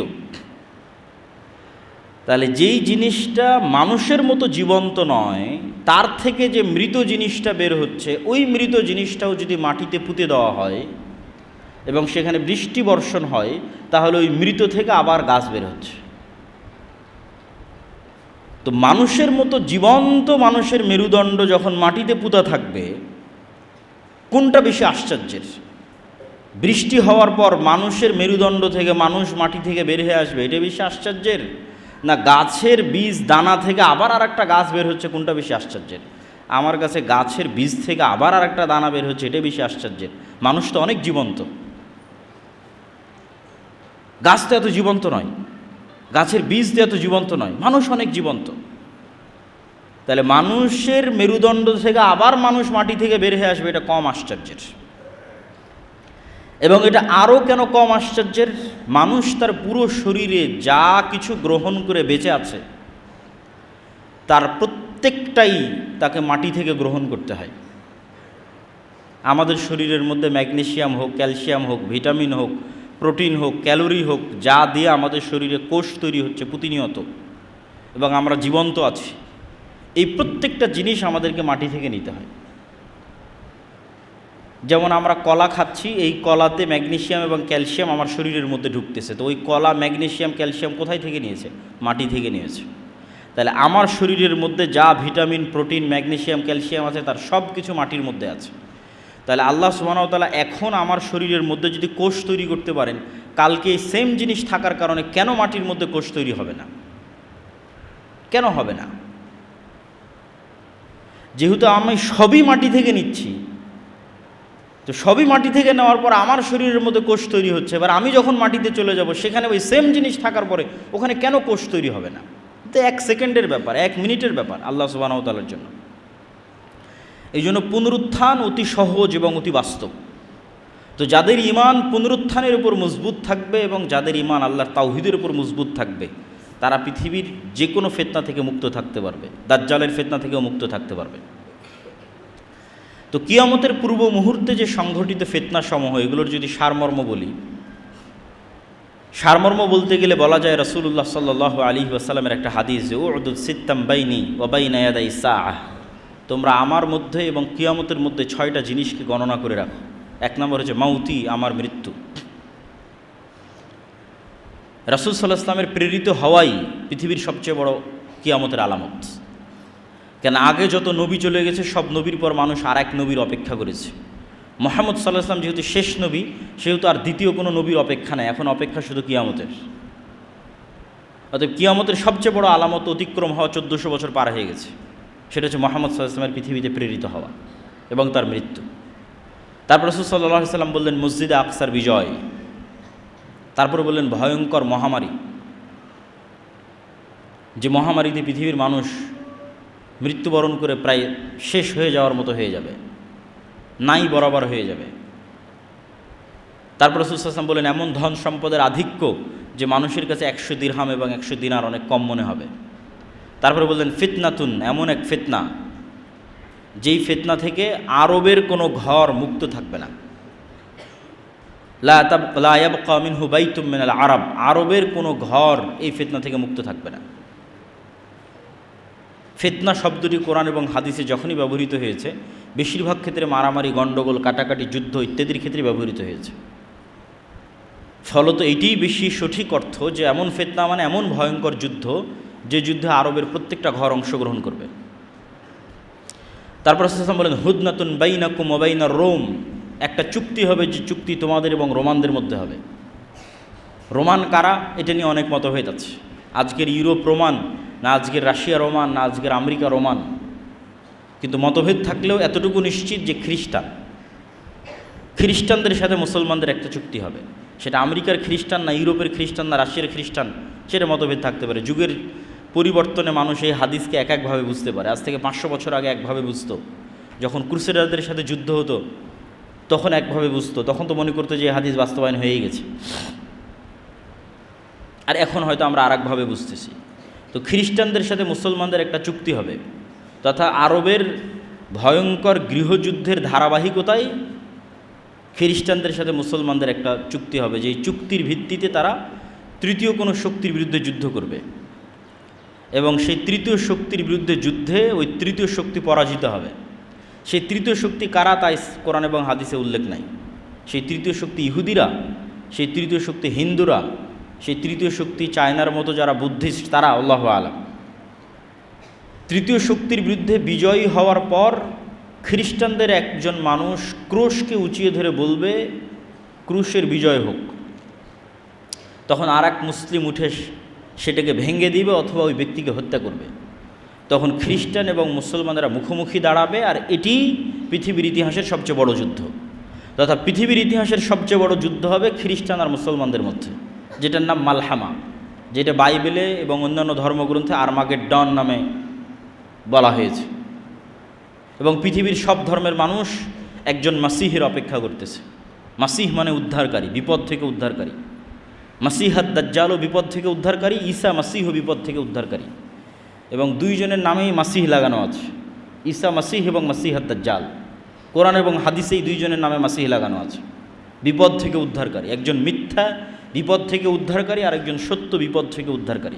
তাহলে যেই জিনিসটা মানুষের মতো জীবন্ত নয়, তার থেকে যে মৃত জিনিসটা বের হচ্ছে, ওই মৃত জিনিসটাও যদি মাটিতে পুঁতে দেওয়া হয় এবং সেখানে বৃষ্টি বর্ষণ হয়, তাহলে ওই মৃত থেকে আবার গাছ বের হচ্ছে। তো মানুষের মতো জীবন্ত মানুষের মেরুদণ্ড যখন মাটিতে পুঁতা থাকবে, কোনটা বেশি আশ্চর্যের? বৃষ্টি হওয়ার পর মানুষের মেরুদণ্ড থেকে মানুষ মাটি থেকে বের হয়ে আসবে, এটা বেশি আশ্চর্যের? না গাছের বীজ দানা থেকে আবার আর একটা গাছ বের হচ্ছে, কোনটা বেশি আশ্চর্যের? আমার কাছে গাছের বীজ থেকে আবার আর একটা দানা বের হচ্ছে, এটা বেশি আশ্চর্যের। মানুষ তো অনেক জীবন্ত, গাছ তো এত জীবন্ত নয়, গাছের বীজ তো এত জীবন্ত নয়, মানুষ অনেক জীবন্ত। তাহলে মানুষের মেরুদণ্ড থেকে আবার মানুষ মাটি থেকে বের হয়ে আসবে, এটা কম আশ্চর্যের। এবং এটা আরও কেন কম আশ্চর্যের? মানুষ তার পুরো শরীরে যা কিছু গ্রহণ করে বেঁচে আছে, তার প্রত্যেকটাই তাকে মাটি থেকে গ্রহণ করতে হয়। আমাদের শরীরের মধ্যে ম্যাগনেসিয়াম হোক, ক্যালসিয়াম হোক, ভিটামিন হোক, প্রোটিন হোক, ক্যালোরি হোক, যা দিয়ে আমাদের শরীরে কোষ তৈরি হচ্ছে প্রতিনিয়ত, এবং আমরা জীবন্ত আছি, এই প্রত্যেকটা জিনিস আমাদেরকে মাটি থেকে নিতে হয়। যেমন আমরা কলা খাচ্ছি, এই কলাতে ম্যাগনেসিয়াম এবং ক্যালসিয়াম আমার শরীরের মধ্যে ঢুকতেছে, তো ওই কলা ম্যাগনেসিয়াম ক্যালসিয়াম কোথায় থেকে নিয়েছে? মাটি থেকে নিয়েছে। তাহলে আমার শরীরের মধ্যে যা ভিটামিন, প্রোটিন, ম্যাগনেসিয়াম, ক্যালসিয়াম আছে, তার সব কিছু মাটির মধ্যে আছে। তাহলে আল্লাহ সুবহানাহু ওয়া তাআলা এখন আমার শরীরের মধ্যে যদি কোষ তৈরি করতে পারেন, কালকে এই সেম জিনিস থাকার কারণে কেন মাটির মধ্যে কোষ তৈরি হবে না? কেন হবে না? যেহেতু আমি সবই মাটি থেকে নিচ্ছি, তো সবই মাটি থেকে নেওয়ার পর আমার শরীরের মধ্যে কোষ তৈরি হচ্ছে, এবার আমি যখন মাটিতে চলে যাব, সেখানে ওই সেম জিনিস থাকার পরে ওখানে কেন কোষ তৈরি হবে না? তো 1 সেকেন্ডের ব্যাপার, 1 মিনিটের ব্যাপার আল্লাহ সুবহানাহু ওয়া তাআলার জন্য। এই জন্য পুনরুত্থান অতি সহজ এবং অতি বাস্তব। তো যাদের ঈমান পুনরুত্থানের উপর মজবুত থাকবে এবং যাদের ঈমান আল্লাহর তাওহীদের উপর মজবুত থাকবে, তারা পৃথিবীর যে কোনো ফিতনা থেকে মুক্ত থাকতে পারবে, দাজ্জালের ফিতনা থেকেও মুক্ত থাকতে পারবে। তো কিয়ামতের পূর্ব মুহূর্তে যে সংঘটিত ফিতনা সমূহ, এগুলোর যদি সারমর্ম বলি, সারমর্ম বলতে গেলে বলা যায় রাসূলুল্লাহ সাল্লাল্লাহু আলাইহি ওয়াসাল্লামের একটা হাদিস, যে উদুদ সিত্তাম বাইনি ওয়া বাইনা ইয়াদাই সাআহ, তোমরা আমার মধ্যে এবং কিয়ামতের মধ্যে 6টা জিনিসকে গণনা করে রাখো। 1 নম্বর হচ্ছে মাউতি, আমার মৃত্যু। রাসূল সাল্লাল্লাহু আলাইহি ওয়াসাল্লামের প্রেরিত হওয়াই পৃথিবীর সবচেয়ে বড় কিয়ামতের আলামত। কেন আগে যত নবী চলে গেছে, সব নবীর পর মানুষ আর এক নবীর অপেক্ষা করেছে। মুহাম্মদ সাল্লাল্লাহু আলাইহি ওয়াসাল্লাম যেহেতু শেষ নবী, সেহেতু আর দ্বিতীয় কোনো নবীর অপেক্ষা নেই, এখন অপেক্ষা শুধু কিয়ামতের। অতএব কিয়ামতের সবচেয়ে বড় আলামত অতিক্রম হওয়া 1400 বছর পার হয়ে গেছে, সেটা হচ্ছে মুহাম্মদ সাল্লাল্লাহু আলাইহি ওয়াসাল্লামের পৃথিবীতে প্রেরিত হওয়া এবং তার মৃত্যু। তারপর রাসূল সাল্লাল্লাহু আলাইহি ওয়াসাল্লাম বললেন মসজিদে আকসার বিজয়, তারপর বললেন ভয়ঙ্কর মহামারী, যে মহামারীতে পৃথিবীর মানুষ মৃত্যুবরণ করে প্রায় শেষ হয়ে যাওয়ার মতো হয়ে যাবে, নাই বরাবর হয়ে যাবে। তারপর রাসূল সাল্লাল্লাহু আলাইহি ওয়াসাল্লাম বলেন, এমন ধন সম্পদের আধিক্য যে মানুষের কাছে 100 দিরহাম এবং 100 দিনার অনেক কম মনে হবে। তারপরে বললেন, ফিতনাতুন, এমন এক ফিতনা যেই ফিতনা থেকে আরবের কোনো ঘর মুক্ত থাকবে না। লা ইয়াবকা মিনহু বাইতুম মিনাল আরব, আরবের কোনো ঘর এই ফিতনা থেকে মুক্ত থাকবে না। ফিতনা শব্দটি কোরআন এবং হাদিসে যখনই ব্যবহৃত হয়েছে, বেশিরভাগ ক্ষেত্রে মারামারি, গণ্ডগোল, কাটাকাটি, যুদ্ধ ইত্যাদির ক্ষেত্রে ব্যবহৃত হয়েছে। ফলত এটিই বেশি সঠিক অর্থ যে এমন ফিতনা মানে এমন ভয়ঙ্কর যুদ্ধ, যে যুদ্ধে আরবের প্রত্যেকটা ঘর অংশগ্রহণ করবে। তারপর রাসূল সাল্লাল্লাহু আলাইহি ওয়াসাল্লাম বলেন, হুদনাতুন বাইনাকুম ওয়া বাইনার রোম, একটা চুক্তি হবে যে চুক্তি তোমাদের এবং রোমানদের মধ্যে হবে। রোমান কারা, এটা নিয়ে অনেক মতভেদ আছে। আজকের ইউরোপ রোমান, না আজকের রাশিয়া রোমান, না আজকের আমেরিকা রোমান, কিন্তু মতভেদ থাকলেও এতটুকু নিশ্চিত যে খ্রিস্টানদের সাথে মুসলমানদের একটা চুক্তি হবে। সেটা আমেরিকার খ্রিস্টান, না ইউরোপের খ্রিস্টান, না রাশিয়ার খ্রিস্টান, সেটা মতভেদ থাকতে পারে। যুগের পরিবর্তনে মানুষ এই হাদিসকে এক একভাবে বুঝতে পারে। আজ থেকে 500 বছর আগে একভাবে বুঝতো, যখন ক্রুসেডারদের সাথে যুদ্ধ হতো তখন একভাবে বুঝতো, তখন তো মনে করতো যে এই হাদিস বাস্তবায়ন হয়েই গেছে। আর এখন হয়তো আমরা আর একভাবে বুঝতেছি। তো খ্রিস্টানদের সাথে মুসলমানদের একটা চুক্তি হবে, তথা আরবের ভয়ঙ্কর গৃহযুদ্ধের ধারাবাহিকতায় খ্রিস্টানদের সাথে মুসলমানদের একটা চুক্তি হবে, যে এই চুক্তির ভিত্তিতে তারা তৃতীয় কোনো শক্তির বিরুদ্ধে যুদ্ধ করবে, এবং সেই তৃতীয় শক্তির বিরুদ্ধে যুদ্ধে ওই তৃতীয় শক্তি পরাজিত হবে। সেই তৃতীয় শক্তি কারা তা কোরআন এবং হাদিসে উল্লেখ নাই। সেই তৃতীয় শক্তি ইহুদিরা, সেই তৃতীয় শক্তি হিন্দুরা, সেই তৃতীয় শক্তি চায়নার মতো যারা বুদ্ধিস্ট, তারা, আল্লাহু আলাম। তৃতীয় শক্তির বিরুদ্ধে বিজয়ী হওয়ার পর খ্রিস্টানদের একজন মানুষ ক্রুশকে উঁচিয়ে ধরে বলবে, ক্রুশের বিজয় হোক। তখন আর এক মুসলিম উঠে সেটাকে ভেঙে দিবে অথবা ওই ব্যক্তিকে হত্যা করবে। তখন খ্রিস্টান এবং মুসলমানরা মুখোমুখি দাঁড়াবে, আর এটি পৃথিবীর ইতিহাসের সবচেয়ে বড় যুদ্ধ, তথা পৃথিবীর ইতিহাসের সবচেয়ে বড় যুদ্ধ হবে খ্রিস্টান আর মুসলমানদের মধ্যে, যেটার নাম মালহামা, যেটা বাইবেলে এবং অন্যান্য ধর্মগ্রন্থে আর্মাগেড্ডন নামে বলা হয়েছে। এবং পৃথিবীর সব ধর্মের মানুষ একজন মাসিহের অপেক্ষা করতেছে। মাসিহ মানে উদ্ধারকারী, বিপদ থেকে উদ্ধারকারী। মাসিহাদ দাজ্জালও বিপদ থেকে উদ্ধারকারী, ঈসা মাসিহও বিপদ থেকে উদ্ধারকারী, এবং দুইজনের নামেই মাসিহ লাগানো আছে। ঈসা মাসিহ এবং মাসিহাদ দাজ্জাল, কোরআন এবং হাদিসে এই দুইজনের নামে মাসিহ লাগানো আছে। বিপদ থেকে উদ্ধারকারী, একজন মিথ্যা বিপদ থেকে উদ্ধারকারী, আর একজন সত্য বিপদ থেকে উদ্ধারকারী।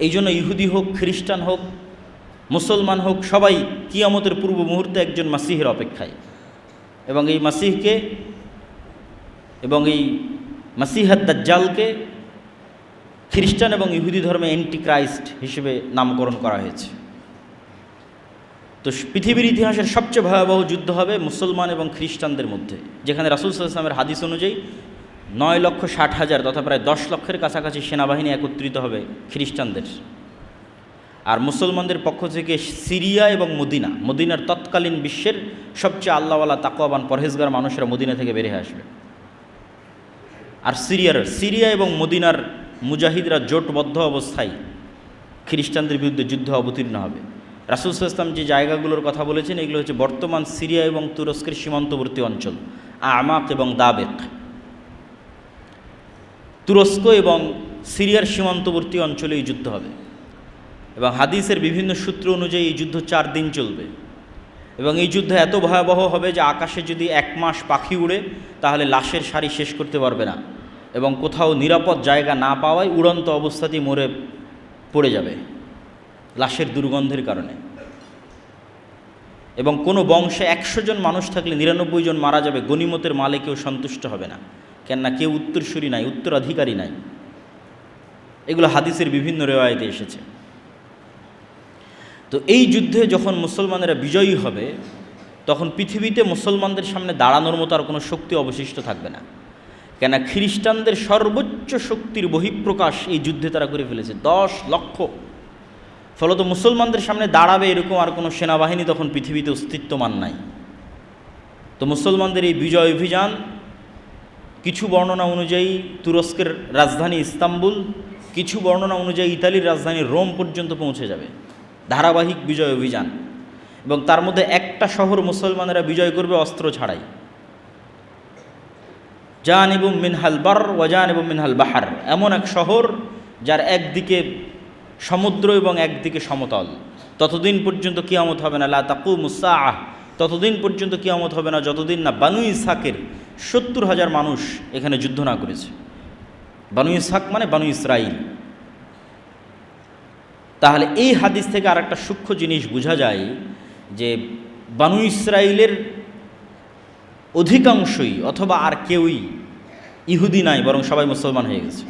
এই জন্য ইহুদি হোক, খ্রিস্টান হোক, মুসলমান হোক, সবাই কিয়ামতের পূর্ব মুহূর্তে একজন মাসিহের অপেক্ষায়। এবং এই মাসিহকে এবং এই মাসিহাদ দাজ্জালকে খ্রিস্টান এবং ইহুদি ধর্মে অ্যান্টিক্রাইস্ট হিসেবে নামকরণ করা হয়েছে। তো পৃথিবীর ইতিহাসের সবচেয়ে ভয়াবহ যুদ্ধ হবে মুসলমান এবং খ্রিস্টানদের মধ্যে, যেখানে রাসূল সাল্লাল্লাহু আলাইহি ওয়াসাল্লামের হাদিস অনুযায়ী 9,60,000 তথা প্রায় 10 লক্ষের কাছাকাছি সেনাবাহিনী একত্রিত হবে খ্রিস্টানদের। আর মুসলমানদের পক্ষ থেকে সিরিয়া এবং মদিনার তৎকালীন বিশ্বের সবচেয়ে আল্লাহওয়ালা তাকওয়াবান পরহেজগার মানুষেরা মদিনা থেকে বেরিয়ে আসবে। আর সিরিয়া এবং মদিনার মুজাহিদরা জোটবদ্ধ অবস্থায় খ্রিস্টানদের বিরুদ্ধে যুদ্ধ অবতীর্ণ হবে। রাসূল সাল্লাল্লাহু আলাইহি ওয়াসাল্লাম যে জায়গাগুলোর কথা বলেছেন এগুলো হচ্ছে বর্তমান সিরিয়া এবং তুরস্কের সীমান্তবর্তী অঞ্চল, আমাক এবং দাবেক। তুরস্ক এবং সিরিয়ার সীমান্তবর্তী অঞ্চলে এই যুদ্ধ হবে, এবং হাদিসের বিভিন্ন সূত্র অনুযায়ী এই যুদ্ধ 4 দিন চলবে। এবং এই যুদ্ধ এত ভয়াবহ হবে যে আকাশে যদি 1 মাস পাখি উড়ে তাহলে লাশের সারি শেষ করতে পারবে না, এবং কোথাও নিরাপদ জায়গা না পাওয়ায় উড়ন্ত অবস্থাতেই মরে পড়ে যাবে লাশের দুর্গন্ধের কারণে। এবং কোনো বংশে 100 জন মানুষ থাকলে 99 জন মারা যাবে, গনিমতের মালে কেউ সন্তুষ্ট হবে না, কেননা কেউ উত্তরসূরি নাই, উত্তরাধিকারী নাই। এগুলো হাদিসের বিভিন্ন রেওয়ায়েতে এসেছে। তো এই যুদ্ধে যখন মুসলমানেরা বিজয়ী হবে তখন পৃথিবীতে মুসলমানদের সামনে দাঁড়ানোর মতো আর কোনো শক্তি অবশিষ্ট থাকবে না, কেন খ্রিস্টানদের সর্বোচ্চ শক্তির বহিঃপ্রকাশ এই যুদ্ধে তারা করে ফেলেছে, 10 লক্ষ। ফলত মুসলমানদের সামনে দাঁড়াবে এরকম আর কোনো সেনাবাহিনী তখন পৃথিবীতে অস্তিত্বমান নাই। তো মুসলমানদের এই বিজয় অভিযান কিছু বর্ণনা অনুযায়ী তুরস্কের রাজধানী ইস্তাম্বুল, কিছু বর্ণনা অনুযায়ী ইতালির রাজধানী রোম পর্যন্ত পৌঁছে যাবে, ধারাবাহিক বিজয় অভিযান। এবং তার মধ্যে একটা শহর মুসলমানেরা বিজয় করবে অস্ত্র ছাড়াই, জানিবুম মিনহাল বার ওয়া জানিবুম মিনহাল বাহার, এমন এক শহর যার একদিকে সমুদ্র এবং একদিকে সমতল। ততদিন পর্যন্ত কিয়ামত হবে না, লা তাকুমুস সাআহ, ততদিন পর্যন্ত কিয়ামত হবে না যতদিন না বানু ইসহাকের 70,000 মানুষ এখানে যুদ্ধ না করেছে। বানু ইসহাক মানে বানু ইসরাইল। তাহলে এই হাদিস থেকে আর একটা সূক্ষ্ম জিনিস বোঝা যায় যে বানু ইসরাইলের অধিকাংশই অথবা আর কেউই ইহুদি নাই, বরং সবাই মুসলমান হয়ে গেছে।